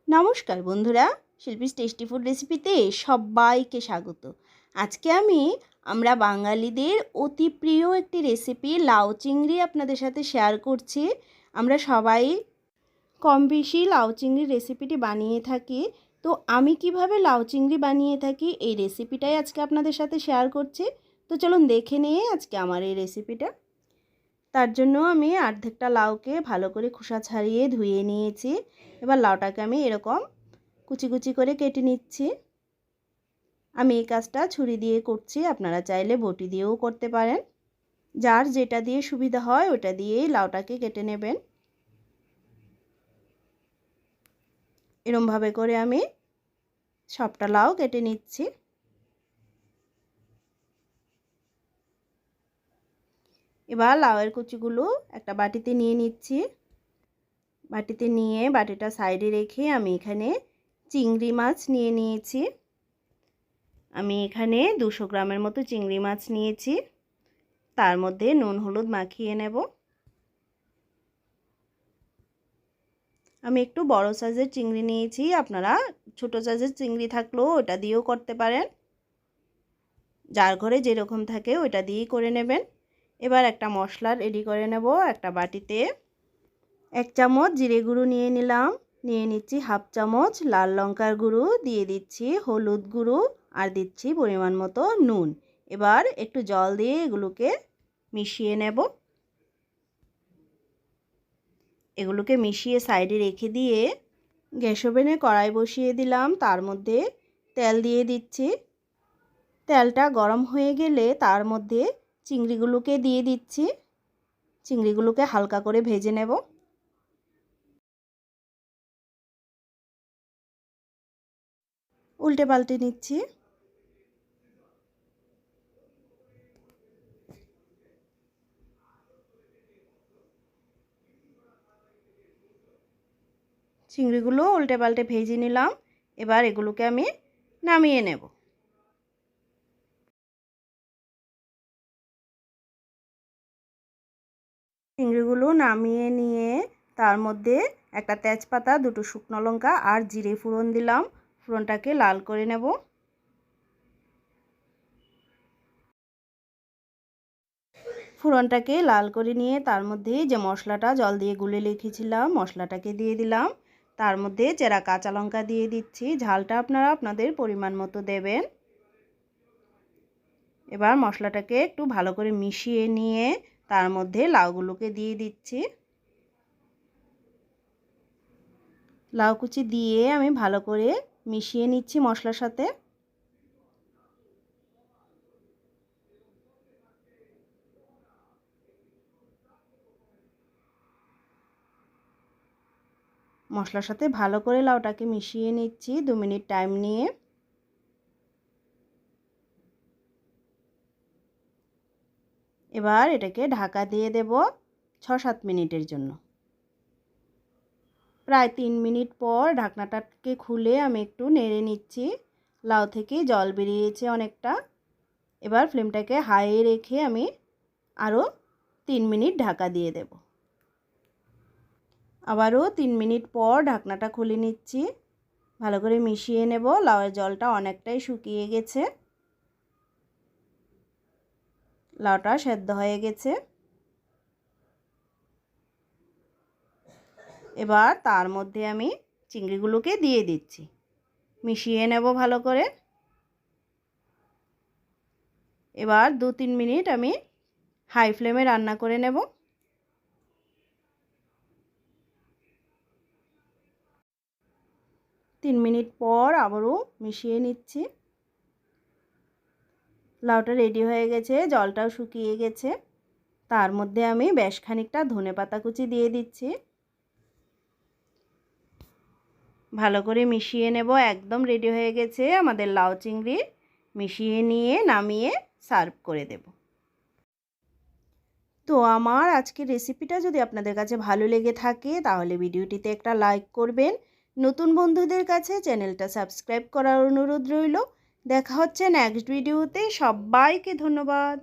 নমস্কার বন্ধুরা, Shilpi's tasty food রেসিপিতে সবাইকে স্বাগত। আজকে আমরা বাঙালিদের অতি প্রিয় একটি রেসিপি লাউ চিংড়ি আপনাদের সাথে শেয়ার করছি। আমরা সবাই কম বেশি লাউ চিংড়ির রেসিপিটি বানিয়ে থাকি। তো আমি কিভাবে লাউ চিংড়ি বানিয়ে থাকি এই রেসিপিটাই আজকে আপনাদের সাথে শেয়ার করছি। তো চলুন দেখে নিয়ে আজকে আমার এই রেসিপিটা। তার জন্য আমি অর্ধেকটা লাউকে ভালো করে খোসা ছাড়িয়ে ধুয়ে নিয়েছি। এবার লাউটাকে আমি এরকম কুচি কুচি করে কেটে নিচ্ছি। আমি এই কাজটা ছুরি দিয়ে করছি, আপনারা চাইলে বটি দিয়েও করতে পারেন। যার যেটা দিয়ে সুবিধা হয় ওটা দিয়েই লাউটাকে কেটে নেবেন। এরমভাবে করে আমি সবটা লাউ কেটে নিচ্ছি। এবার লাউয়ের কুচিগুলো একটা বাটিতে নিয়ে নিচ্ছি। বাটিতে নিয়ে বাটিটা সাইডে রেখে আমি এখানে চিংড়ি মাছ নিয়ে নিয়েছি। আমি এখানে 200 গ্রামের মতো চিংড়ি মাছ নিয়েছি। তার মধ্যে নুন হলুদ মাখিয়ে নেব। আমি একটু বড় সাইজের চিংড়ি নিয়েছি, আপনারা ছোট সাইজের চিংড়ি থাকলেও ওটা দিয়েও করতে পারেন। যার ঘরে যেরকম থাকে ওটা দিয়েই করে নেবেন। এবার একটা মশলা রেডি করে নেব। একটা বাটিতে 1 চামচ জিরে গুঁড়ো নিয়ে নিলাম, নিয়ে নিচ্ছি হাফ চামচ লাল লঙ্কার গুঁড়ো, দিয়ে দিচ্ছি হলুদ গুঁড়ো আর দিচ্ছি পরিমাণ মতো নুন। এবার একটু জল দিয়ে এগুলোকে মিশিয়ে নেব। এগুলোকে মিশিয়ে সাইডে রেখে দিয়ে গ্যাস ওভেনে কড়াই বসিয়ে দিলাম। তার মধ্যে তেল দিয়ে দিচ্ছি। তেলটা গরম হয়ে গেলে তার মধ্যে চিংড়িগুলোকে দিয়ে দিচ্ছি। চিংড়িগুলোকে হালকা করে ভেজে নেব। উল্টে পাল্টে নিচ্ছি। চিংড়িগুলো উল্টে পাল্টে ভেজে নিলাম। এবার এগুলোকে আমি নামিয়ে নেব। চিংড়িগুলো নামিয়ে নিয়ে তার মধ্যে একটা তেজপাতা, 2টো শুকনো লঙ্কা আর জিরে ফোড়ন দিলাম। ফোড়নটাকে লাল করে নেব। ফোড়নটাকে লাল করে নিয়ে তার মধ্যে যে মশলাটা জল দিয়ে গুলে রেখেছিলাম মশলাটাকে দিয়ে দিলাম। তার মধ্যে চেরা কাঁচা লঙ্কা দিয়ে দিচ্ছি। ঝালটা আপনারা আপনাদের পরিমাণ মতো দেবেন। এবার মশলাটাকে একটু ভালো করে মিশিয়ে নিয়ে তার মধ্যে লাউগুলোকে দিয়ে দিচ্ছি। লাউ কুচি দিয়ে আমি ভালো করে মিশিয়ে নিচ্ছি মশলার সাথে। মশলার সাথে ভালো করে লাউটাকে মিশিয়ে নিচ্ছি 2 মিনিট টাইম নিয়ে। এবার এটাকে ঢাকা দিয়ে দেব 6-7 মিনিটের জন্য। প্রায় 3 মিনিট পর ঢাকনাটাকে খুলে আমি একটু নেড়ে নিচ্ছি। লাউ থেকে জল বেরিয়েছে অনেকটা। এবার ফ্লেমটাকে হাইয়ে রেখে আমি আরও 3 মিনিট ঢাকা দিয়ে দেব। আবারও 3 মিনিট পর ঢাকনাটা খুলে নিচ্ছি। ভালো করে মিশিয়ে নেব। লাউয়ের জলটা অনেকটাই শুকিয়ে গেছে। লাউটা সেদ্ধ হয়ে গেছে। এবার তার মধ্যে আমি চিংড়িগুলোকে দিয়ে দিচ্ছি। মিশিয়ে নেব ভালো করে। এবার 2-3 মিনিট আমি হাই ফ্লেমে রান্না করে নেব। 3 মিনিট পর আবারও মিশিয়ে নিচ্ছি। লাউটা রেডি হয়ে গেছে, জলটাও শুকিয়ে গেছে। তার মধ্যে আমি বেশ খানিকটা ধনেপাতা কুচি দিয়ে দিচ্ছি। ভালো করে মিশিয়ে নেব। একদম রেডি হয়ে গেছে আমাদের লাউ চিংড়ি। মিশিয়ে নিয়ে নামিয়ে সার্ভ করে দেব। তো আমার আজকের রেসিপিটা যদি আপনাদের কাছে ভালো লেগে থাকে তাহলে ভিডিওটিতে একটা লাইক করবেন। নতুন বন্ধুদের কাছে চ্যানেলটা সাবস্ক্রাইব করার অনুরোধ রইল। দেখা হচ্ছে নেক্সট ভিডিওতে। সবাইকে ধন্যবাদ।